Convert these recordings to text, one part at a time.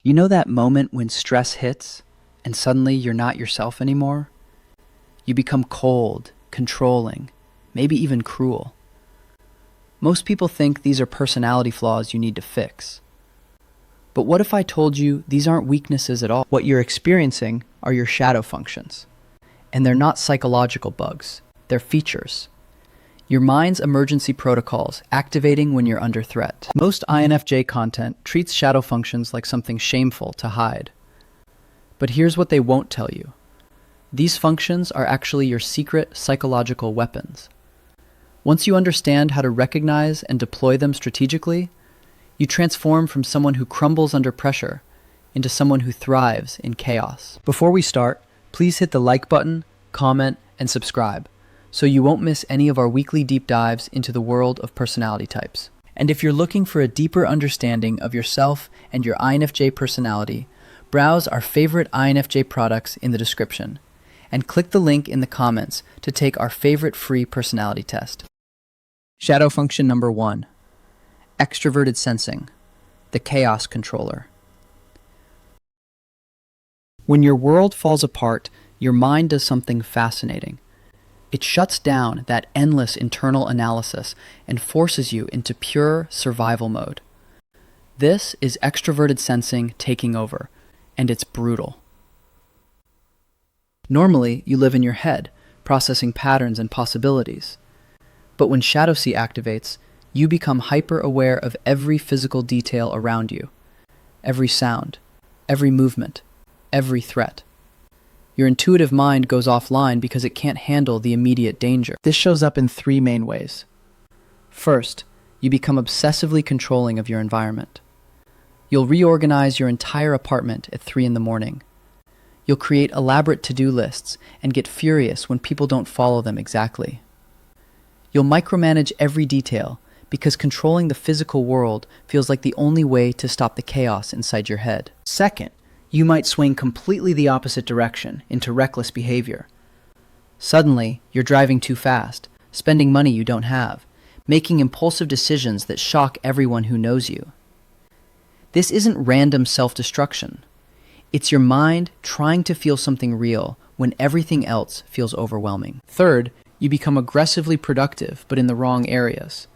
You know that moment when stress hits and suddenly you're not yourself anymore? You become cold, controlling, maybe even cruel. Most people think these are personality flaws you need to fix. But what if I told you these aren't weaknesses at all? What you're experiencing are your shadow functions. And they're not psychological bugs, they're features. Your mind's emergency protocols activating when you're under threat. Most INFJ content treats shadow functions like something shameful to hide. But here's what they won't tell you. These functions are actually your secret psychological weapons. Once you understand how to recognize and deploy them strategically, you transform from someone who crumbles under pressure into someone who thrives in chaos. Before we start, please hit the like button, comment, and subscribe, so you won't miss any of our weekly deep dives into the world of personality types. And if you're looking for a deeper understanding of yourself and your INFJ personality, browse our favorite INFJ products in the description, and click the link in the comments to take our favorite free personality test. Shadow function number 1. Extroverted sensing, the chaos controller. When your world falls apart, your mind does something fascinating. It shuts down that endless internal analysis and forces you into pure survival mode. This is extroverted sensing taking over, and it's brutal. Normally, you live in your head, processing patterns and possibilities. But when Shadow C activates, you become hyper-aware of every physical detail around you, every sound, every movement, every threat. Your intuitive mind goes offline because it can't handle the immediate danger. This shows up in 3 main ways. First, you become obsessively controlling of your environment. You'll reorganize your entire apartment at 3 in the morning. You'll create elaborate to-do lists and get furious when people don't follow them exactly. You'll micromanage every detail because controlling the physical world feels like the only way to stop the chaos inside your head. Second, you might swing completely the opposite direction into reckless behavior. Suddenly, you're driving too fast, spending money you don't have, making impulsive decisions that shock everyone who knows you. This isn't random self-destruction. It's your mind trying to feel something real when everything else feels overwhelming. Third, you become aggressively productive, but in the wrong areas.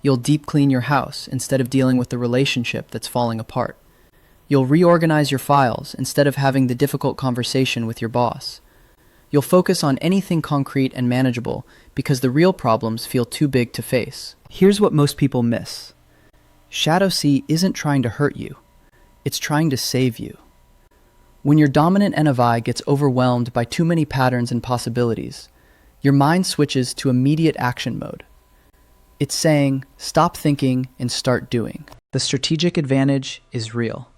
You'll deep clean your house instead of dealing with the relationship that's falling apart. You'll reorganize your files instead of having the difficult conversation with your boss. You'll focus on anything concrete and manageable because the real problems feel too big to face. Here's what most people miss. Shadow C isn't trying to hurt you. It's trying to save you. When your dominant NFI gets overwhelmed by too many patterns and possibilities, your mind switches to immediate action mode. It's saying, stop thinking and start doing. The strategic advantage is real.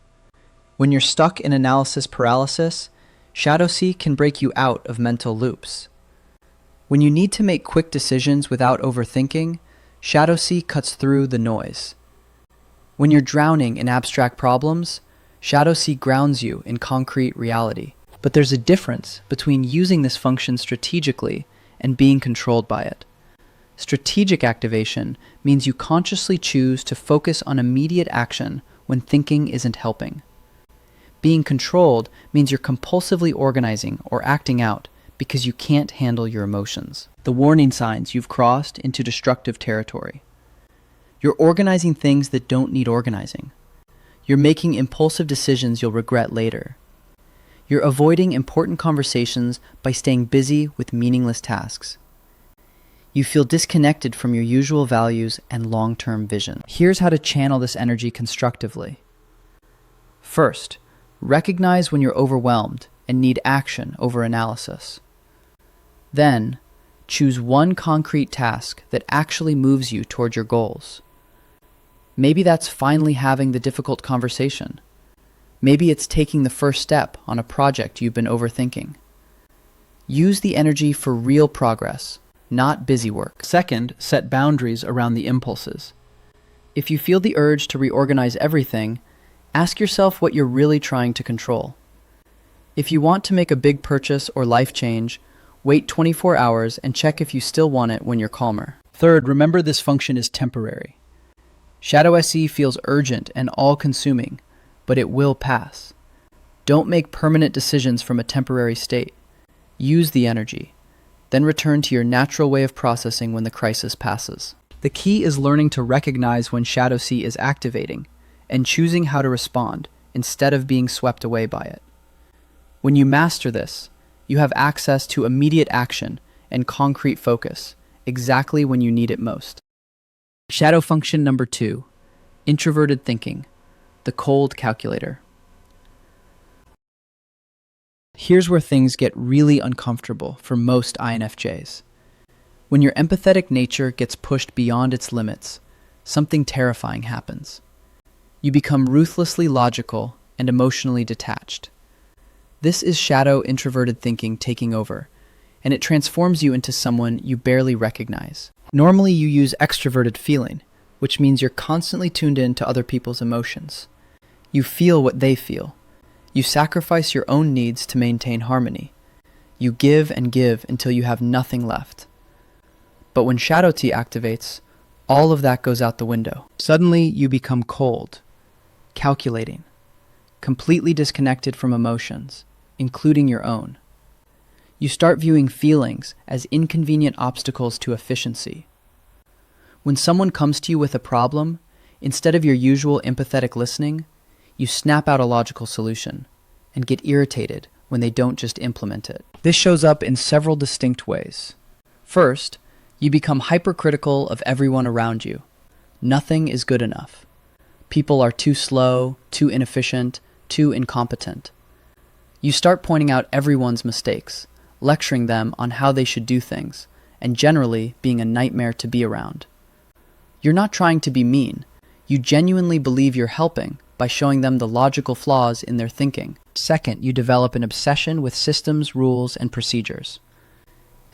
When you're stuck in analysis paralysis, Shadow C can break you out of mental loops. When you need to make quick decisions without overthinking, Shadow C cuts through the noise. When you're drowning in abstract problems, Shadow C grounds you in concrete reality. But there's a difference between using this function strategically and being controlled by it. Strategic activation means you consciously choose to focus on immediate action when thinking isn't helping. Being controlled means you're compulsively organizing or acting out because you can't handle your emotions. The warning signs you've crossed into destructive territory. You're organizing things that don't need organizing. You're making impulsive decisions you'll regret later. You're avoiding important conversations by staying busy with meaningless tasks. You feel disconnected from your usual values and long-term vision. Here's how to channel this energy constructively. First, recognize when you're overwhelmed and need action over analysis. Then, choose one concrete task that actually moves you toward your goals. Maybe that's finally having the difficult conversation. Maybe it's taking the first step on a project you've been overthinking. Use the energy for real progress, not busy work. Second, set boundaries around the impulses. If you feel the urge to reorganize everything, ask yourself what you're really trying to control. If you want to make a big purchase or life change, wait 24 hours and check if you still want it when you're calmer. Third, remember this function is temporary. Shadow SE feels urgent and all-consuming, but it will pass. Don't make permanent decisions from a temporary state. Use the energy, then return to your natural way of processing when the crisis passes. The key is learning to recognize when Shadow C is activating and choosing how to respond instead of being swept away by it. When you master this, you have access to immediate action and concrete focus exactly when you need it most. Shadow function number 2, introverted thinking, the cold calculator. Here's where things get really uncomfortable for most INFJs. When your empathetic nature gets pushed beyond its limits, something terrifying happens. You become ruthlessly logical and emotionally detached. This is shadow introverted thinking taking over, and it transforms you into someone you barely recognize. Normally you use extroverted feeling, which means you're constantly tuned in to other people's emotions. You feel what they feel. You sacrifice your own needs to maintain harmony. You give and give until you have nothing left. But when Shadow T activates, all of that goes out the window. Suddenly you become cold, calculating, completely disconnected from emotions, including your own. You start viewing feelings as inconvenient obstacles to efficiency. When someone comes to you with a problem, instead of your usual empathetic listening, you snap out a logical solution and get irritated when they don't just implement it. This shows up in several distinct ways. First, you become hypercritical of everyone around you. Nothing is good enough. People are too slow, too inefficient, too incompetent. You start pointing out everyone's mistakes, lecturing them on how they should do things, and generally being a nightmare to be around. You're not trying to be mean. You genuinely believe you're helping by showing them the logical flaws in their thinking. Second, you develop an obsession with systems, rules, and procedures.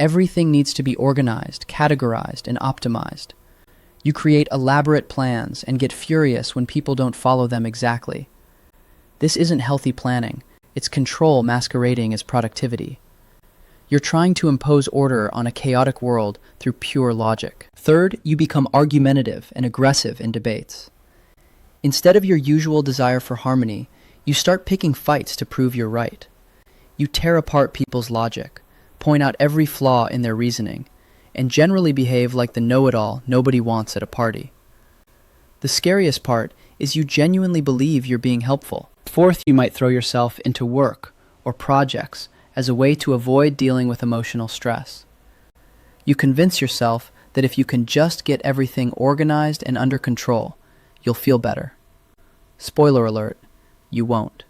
Everything needs to be organized, categorized, and optimized. You create elaborate plans and get furious when people don't follow them exactly. This isn't healthy planning. It's control masquerading as productivity. You're trying to impose order on a chaotic world through pure logic. Third, you become argumentative and aggressive in debates. Instead of your usual desire for harmony, you start picking fights to prove you're right. You tear apart people's logic, point out every flaw in their reasoning, and generally behave like the know-it-all nobody wants at a party. The scariest part is you genuinely believe you're being helpful. Fourth, you might throw yourself into work or projects as a way to avoid dealing with emotional stress. You convince yourself that if you can just get everything organized and under control, you'll feel better. Spoiler alert, you won't.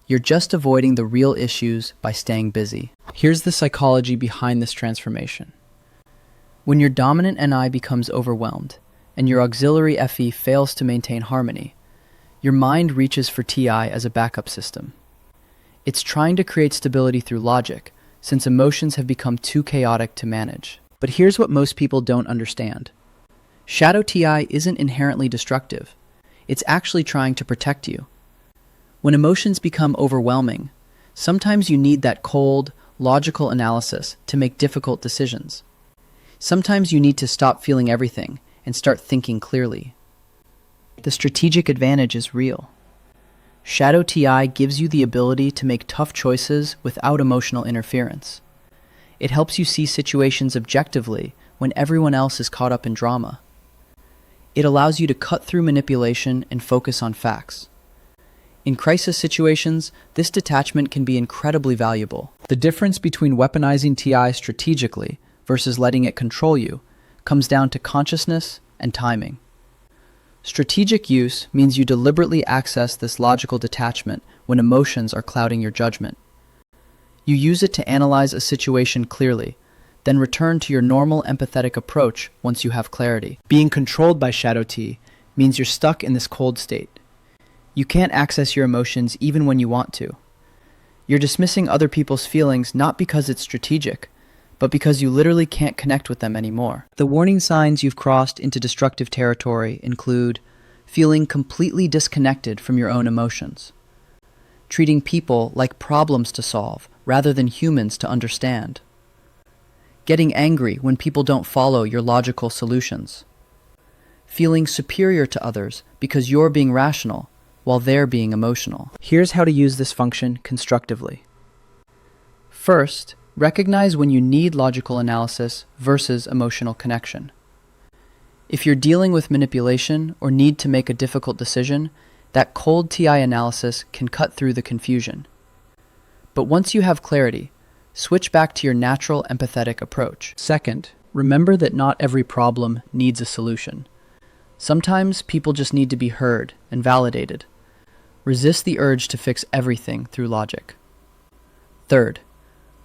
You're just avoiding the real issues by staying busy. Here's the psychology behind this transformation. When your dominant NI becomes overwhelmed and your auxiliary FE fails to maintain harmony, your mind reaches for TI as a backup system. It's trying to create stability through logic, since emotions have become too chaotic to manage. But here's what most people don't understand. Shadow TI isn't inherently destructive. It's actually trying to protect you. When emotions become overwhelming, sometimes you need that cold, logical analysis to make difficult decisions. Sometimes you need to stop feeling everything and start thinking clearly. The strategic advantage is real. Shadow TI gives you the ability to make tough choices without emotional interference. It helps you see situations objectively when everyone else is caught up in drama. It allows you to cut through manipulation and focus on facts. In crisis situations, this detachment can be incredibly valuable. The difference between weaponizing TI strategically versus letting it control you comes down to consciousness and timing. Strategic use means you deliberately access this logical detachment when emotions are clouding your judgment. You use it to analyze a situation clearly, then return to your normal empathetic approach once you have clarity. Being controlled by Shadow T means you're stuck in this cold state. You can't access your emotions even when you want to. You're dismissing other people's feelings not because it's strategic, but because you literally can't connect with them anymore. The warning signs you've crossed into destructive territory include feeling completely disconnected from your own emotions, treating people like problems to solve rather than humans to understand, getting angry when people don't follow your logical solutions, feeling superior to others because you're being rational, while they're being emotional. Here's how to use this function constructively. First, recognize when you need logical analysis versus emotional connection. If you're dealing with manipulation or need to make a difficult decision, that cold TI analysis can cut through the confusion. But once you have clarity, switch back to your natural empathetic approach. Second, remember that not every problem needs a solution. Sometimes people just need to be heard and validated. Resist the urge to fix everything through logic. Third,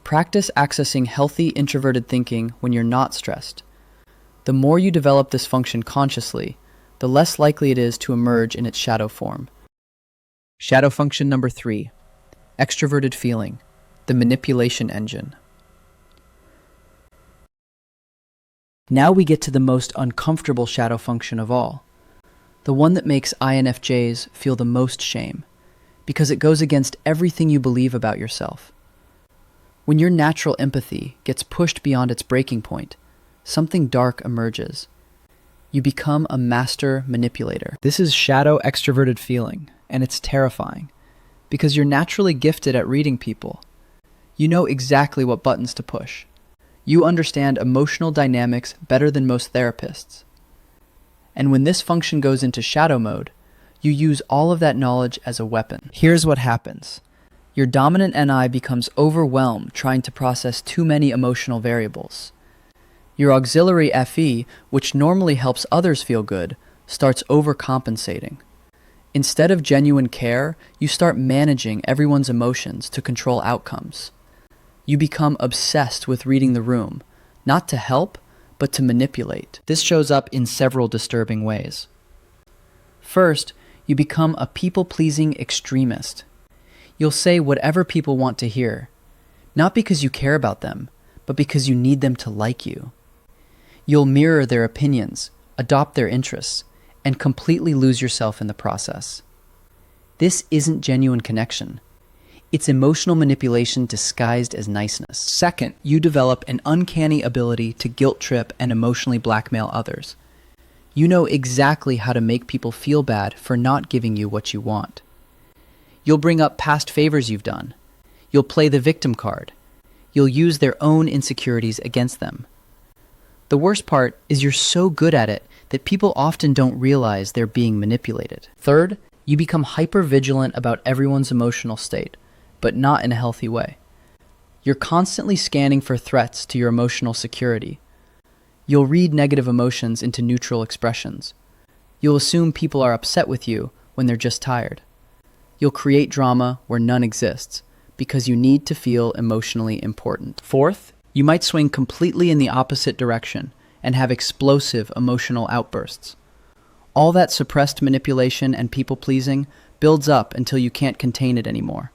practice accessing healthy introverted thinking when you're not stressed. The more you develop this function consciously, the less likely it is to emerge in its shadow form. Shadow function number 3, extroverted feeling, the manipulation engine. Now we get to the most uncomfortable shadow function of all, the one that makes INFJs feel the most shame, because it goes against everything you believe about yourself. When your natural empathy gets pushed beyond its breaking point, something dark emerges. You become a master manipulator. This is shadow extroverted feeling, and it's terrifying, because you're naturally gifted at reading people. You know exactly what buttons to push. You understand emotional dynamics better than most therapists. And when this function goes into shadow mode, you use all of that knowledge as a weapon. Here's what happens. Your dominant NI becomes overwhelmed trying to process too many emotional variables. Your auxiliary FE, which normally helps others feel good, starts overcompensating. Instead of genuine care, you start managing everyone's emotions to control outcomes. You become obsessed with reading the room, not to help, but to manipulate. This shows up in several disturbing ways. First, you become a people-pleasing extremist. You'll say whatever people want to hear, not because you care about them, but because you need them to like you. You'll mirror their opinions, adopt their interests, and completely lose yourself in the process. This isn't genuine connection. It's emotional manipulation disguised as niceness. Second, you develop an uncanny ability to guilt trip and emotionally blackmail others. You know exactly how to make people feel bad for not giving you what you want. You'll bring up past favors you've done. You'll play the victim card. You'll use their own insecurities against them. The worst part is you're so good at it that people often don't realize they're being manipulated. Third, you become hyper-vigilant about everyone's emotional state, but not in a healthy way. You're constantly scanning for threats to your emotional security. You'll read negative emotions into neutral expressions. You'll assume people are upset with you when they're just tired. You'll create drama where none exists because you need to feel emotionally important. Fourth, you might swing completely in the opposite direction and have explosive emotional outbursts. All that suppressed manipulation and people-pleasing builds up until you can't contain it anymore.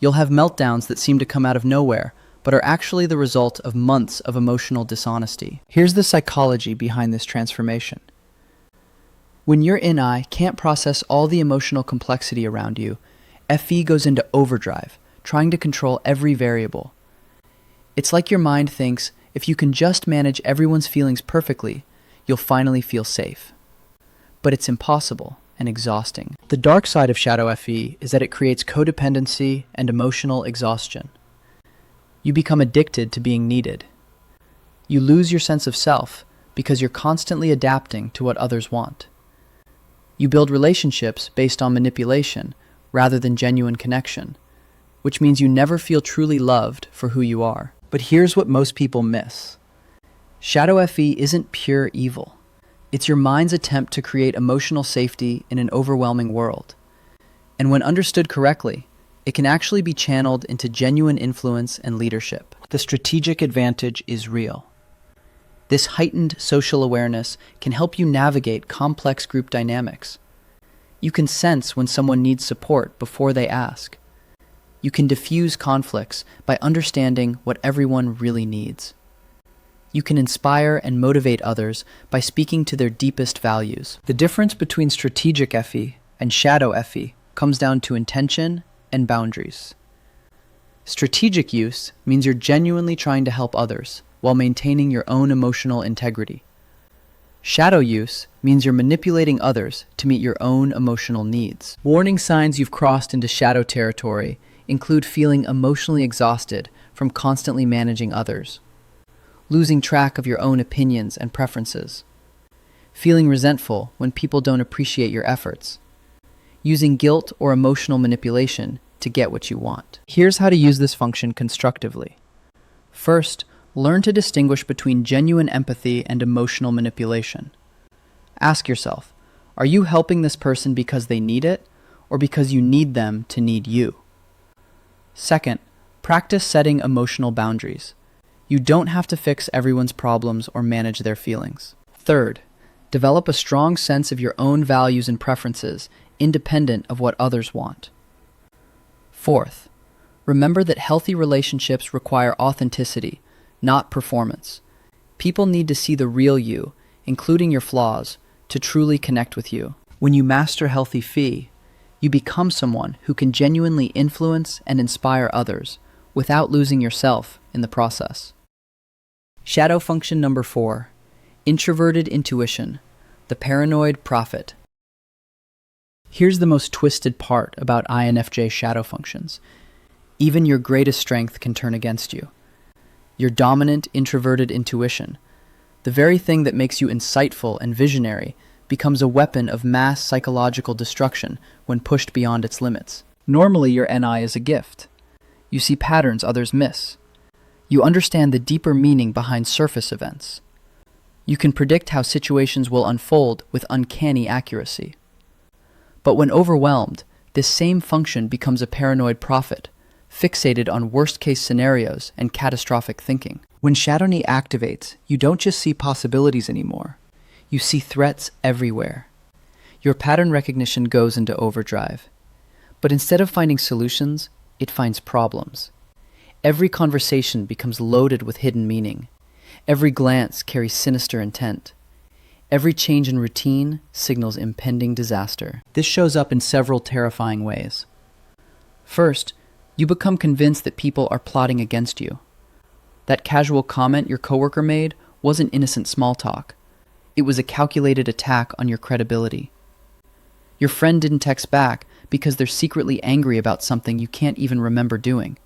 You'll have meltdowns that seem to come out of nowhere, but are actually the result of months of emotional dishonesty. Here's the psychology behind this transformation. When your NI can't process all the emotional complexity around you, FE goes into overdrive, trying to control every variable. It's like your mind thinks if you can just manage everyone's feelings perfectly, you'll finally feel safe. But it's impossible and exhausting. The dark side of shadow FE is that it creates codependency and emotional exhaustion. You become addicted to being needed. You lose your sense of self because you're constantly adapting to what others want. You build relationships based on manipulation rather than genuine connection, which means you never feel truly loved for who you are. But here's what most people miss. Shadow FE isn't pure evil. It's your mind's attempt to create emotional safety in an overwhelming world. And when understood correctly, it can actually be channeled into genuine influence and leadership. The strategic advantage is real. This heightened social awareness can help you navigate complex group dynamics. You can sense when someone needs support before they ask. You can diffuse conflicts by understanding what everyone really needs. You can inspire and motivate others by speaking to their deepest values. The difference between strategic FE and shadow FE comes down to intention and boundaries. Strategic use means you're genuinely trying to help others while maintaining your own emotional integrity. Shadow use means you're manipulating others to meet your own emotional needs. Warning signs you've crossed into shadow territory include feeling emotionally exhausted from constantly managing others, losing track of your own opinions and preferences, feeling resentful when people don't appreciate your efforts, using guilt or emotional manipulation to get what you want. Here's how to use this function constructively. First, learn to distinguish between genuine empathy and emotional manipulation. Ask yourself, are you helping this person because they need it, or because you need them to need you? Second, practice setting emotional boundaries. You don't have to fix everyone's problems or manage their feelings. Third, develop a strong sense of your own values and preferences, independent of what others want. Fourth, remember that healthy relationships require authenticity, not performance. People need to see the real you, including your flaws, to truly connect with you. When you master healthy fee, you become someone who can genuinely influence and inspire others without losing yourself in the process. Shadow function number 4, introverted intuition, the paranoid prophet. Here's the most twisted part about INFJ shadow functions. Even your greatest strength can turn against you. Your dominant introverted intuition, the very thing that makes you insightful and visionary, becomes a weapon of mass psychological destruction when pushed beyond its limits. Normally, your NI is a gift. You see patterns others miss. You understand the deeper meaning behind surface events. You can predict how situations will unfold with uncanny accuracy. But when overwhelmed, this same function becomes a paranoid prophet, fixated on worst-case scenarios and catastrophic thinking. When Shadow Knee activates, you don't just see possibilities anymore. You see threats everywhere. Your pattern recognition goes into overdrive. But instead of finding solutions, it finds problems. Every conversation becomes loaded with hidden meaning. Every glance carries sinister intent. Every change in routine signals impending disaster. This shows up in several terrifying ways. First, you become convinced that people are plotting against you. That casual comment your coworker made wasn't innocent small talk. It was a calculated attack on your credibility. Your friend didn't text back because they're secretly angry about something you can't even remember doing.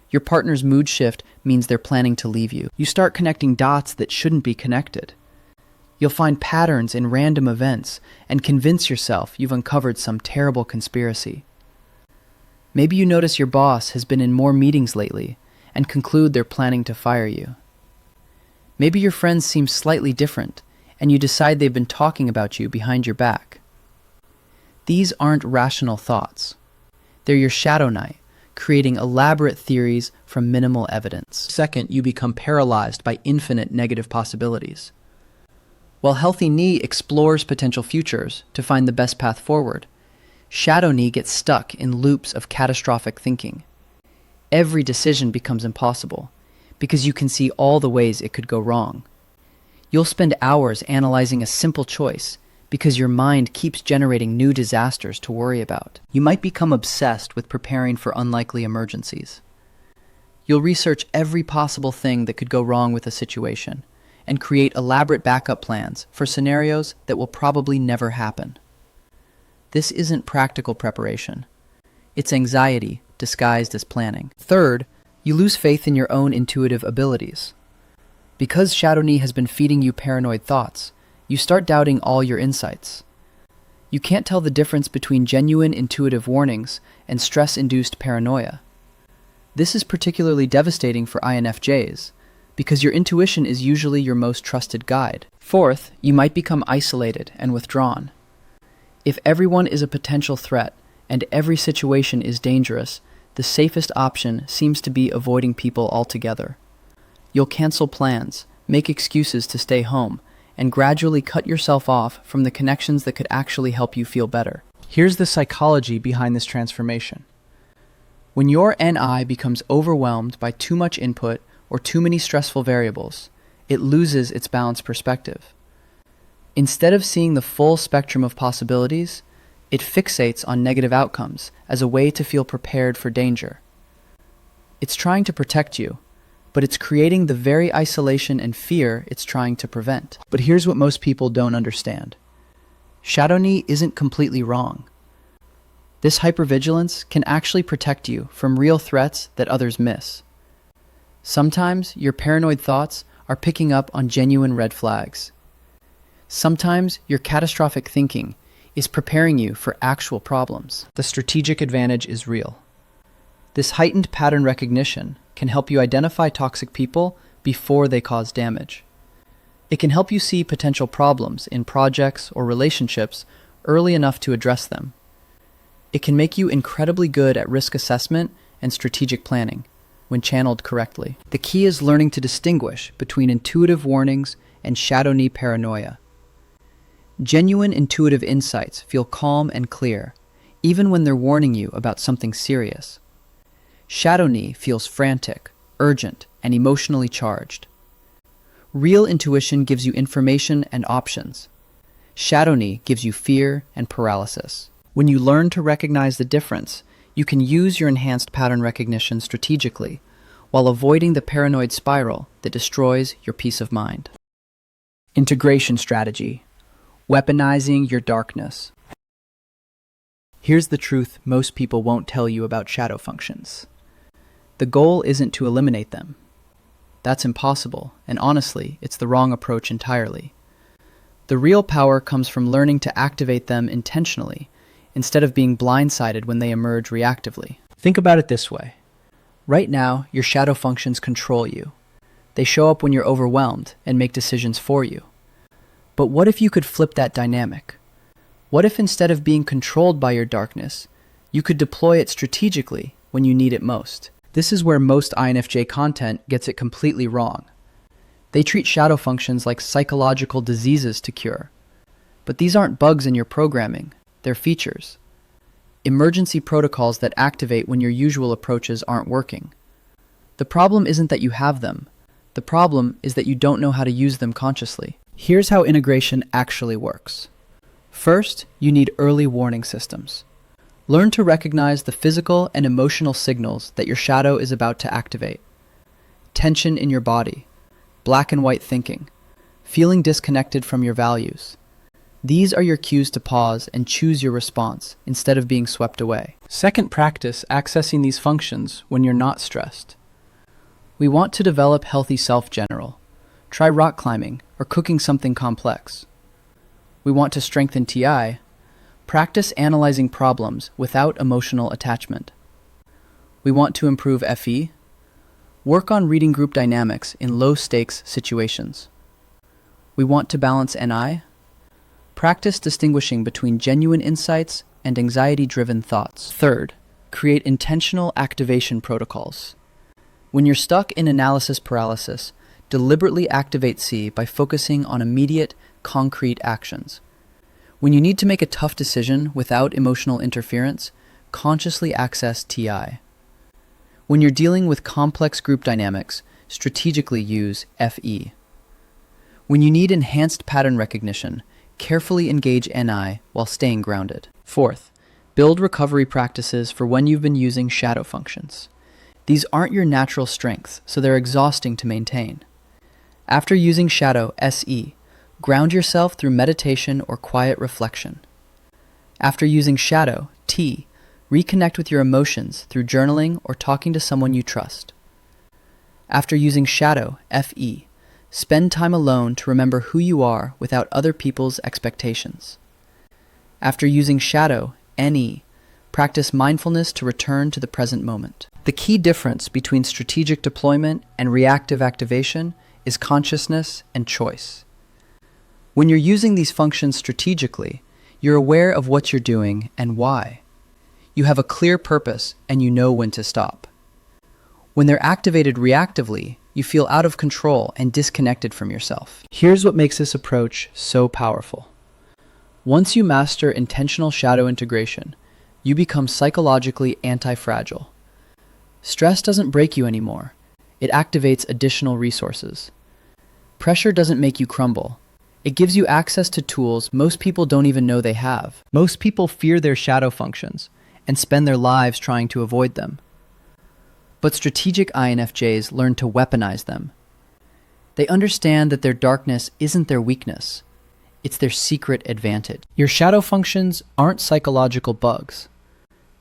Your partner's mood shift means they're planning to leave you. You start connecting dots that shouldn't be connected. You'll find patterns in random events and convince yourself you've uncovered some terrible conspiracy. Maybe you notice your boss has been in more meetings lately and conclude they're planning to fire you. Maybe your friends seem slightly different and you decide they've been talking about you behind your back. These aren't rational thoughts. They're your shadow knight, creating elaborate theories from minimal evidence. Second, you become paralyzed by infinite negative possibilities. While healthy knee explores potential futures to find the best path forward, Shadow Knee gets stuck in loops of catastrophic thinking. Every decision becomes impossible because you can see all the ways it could go wrong. You'll spend hours analyzing a simple choice because your mind keeps generating new disasters to worry about. You might become obsessed with preparing for unlikely emergencies. You'll research every possible thing that could go wrong with a situation and create elaborate backup plans for scenarios that will probably never happen. This isn't practical preparation. It's anxiety disguised as planning. Third, you lose faith in your own intuitive abilities. Because Shadow Knee has been feeding you paranoid thoughts, you start doubting all your insights. You can't tell the difference between genuine intuitive warnings and stress-induced paranoia. This is particularly devastating for INFJs, because your intuition is usually your most trusted guide. Fourth, you might become isolated and withdrawn. If everyone is a potential threat and every situation is dangerous, the safest option seems to be avoiding people altogether. You'll cancel plans, make excuses to stay home, and gradually cut yourself off from the connections that could actually help you feel better. Here's the psychology behind this transformation. When your NI becomes overwhelmed by too much input or too many stressful variables, it loses its balanced perspective. Instead of seeing the full spectrum of possibilities, it fixates on negative outcomes as a way to feel prepared for danger. It's trying to protect you, but it's creating the very isolation and fear it's trying to prevent. But here's what most people don't understand. Shadow knee isn't completely wrong. This hypervigilance can actually protect you from real threats that others miss. Sometimes your paranoid thoughts are picking up on genuine red flags. Sometimes your catastrophic thinking is preparing you for actual problems. The strategic advantage is real. This heightened pattern recognition can help you identify toxic people before they cause damage. It can help you see potential problems in projects or relationships early enough to address them. It can make you incredibly good at risk assessment and strategic planning when channeled correctly. The key is learning to distinguish between intuitive warnings and shadow knee paranoia. Genuine intuitive insights feel calm and clear, even when they're warning you about something serious. Shadow knee feels frantic, urgent, and emotionally charged. Real intuition gives you information and options. Shadow knee gives you fear and paralysis. When you learn to recognize the difference, you can use your enhanced pattern recognition strategically while avoiding the paranoid spiral that destroys your peace of mind. Integration strategy. Weaponizing your darkness. Here's the truth most people won't tell you about shadow functions. The goal isn't to eliminate them. That's impossible, and honestly, it's the wrong approach entirely. The real power comes from learning to activate them intentionally, instead of being blindsided when they emerge reactively. Think about it this way. Right now, your shadow functions control you. They show up when you're overwhelmed and make decisions for you. But what if you could flip that dynamic? What if instead of being controlled by your darkness, you could deploy it strategically when you need it most? This is where most INFJ content gets it completely wrong. They treat shadow functions like psychological diseases to cure. But these aren't bugs in your programming, they're features. Emergency protocols that activate when your usual approaches aren't working. The problem isn't that you have them. The problem is that you don't know how to use them consciously. Here's how integration actually works. First, you need early warning systems. Learn to recognize the physical and emotional signals that your shadow is about to activate. Tension in your body, black and white thinking, feeling disconnected from your values. These are your cues to pause and choose your response instead of being swept away. Second, practice accessing these functions when you're not stressed. We want to develop healthy self-general. Try rock climbing or cooking something complex. We want to strengthen TI. Practice analyzing problems without emotional attachment. We want to improve FE. Work on reading group dynamics in low-stakes situations. We want to balance NI. Practice distinguishing between genuine insights and anxiety-driven thoughts. Third, create intentional activation protocols. When you're stuck in analysis paralysis, deliberately activate C by focusing on immediate, concrete actions. When you need to make a tough decision without emotional interference, consciously access TI. When you're dealing with complex group dynamics, strategically use FE. When you need enhanced pattern recognition, carefully engage NI while staying grounded. Fourth, build recovery practices for when you've been using shadow functions. These aren't your natural strengths, so they're exhausting to maintain. After using shadow SE, ground yourself through meditation or quiet reflection. After using shadow T, reconnect with your emotions through journaling or talking to someone you trust. After using shadow FE, spend time alone to remember who you are without other people's expectations. After using shadow NE, practice mindfulness to return to the present moment. The key difference between strategic deployment and reactive activation is consciousness and choice. When you're using these functions strategically, you're aware of what you're doing and why. You have a clear purpose and you know when to stop. When they're activated reactively, you feel out of control and disconnected from yourself. Here's what makes this approach so powerful. Once you master intentional shadow integration, you become psychologically anti-fragile. Stress doesn't break you anymore. It activates additional resources. Pressure doesn't make you crumble. It gives you access to tools most people don't even know they have. Most people fear their shadow functions and spend their lives trying to avoid them. But strategic INFJs learn to weaponize them. They understand that their darkness isn't their weakness. It's their secret advantage. Your shadow functions aren't psychological bugs.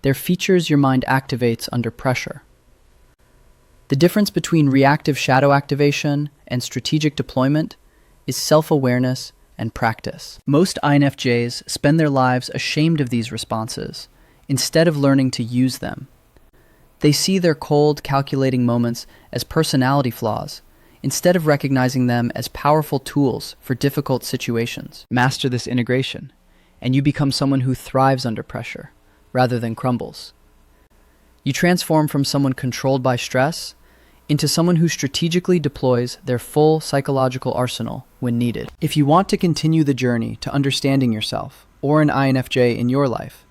They're features your mind activates under pressure. The difference between reactive shadow activation and strategic deployment is self-awareness and practice. Most INFJs spend their lives ashamed of these responses, instead of learning to use them. They see their cold, calculating moments as personality flaws, instead of recognizing them as powerful tools for difficult situations. Master this integration, and you become someone who thrives under pressure, rather than crumbles. You transform from someone controlled by stress into someone who strategically deploys their full psychological arsenal when needed. If you want to continue the journey to understanding yourself, or an INFJ in your life,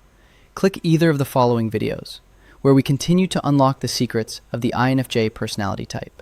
click either of the following videos, where we continue to unlock the secrets of the INFJ personality type.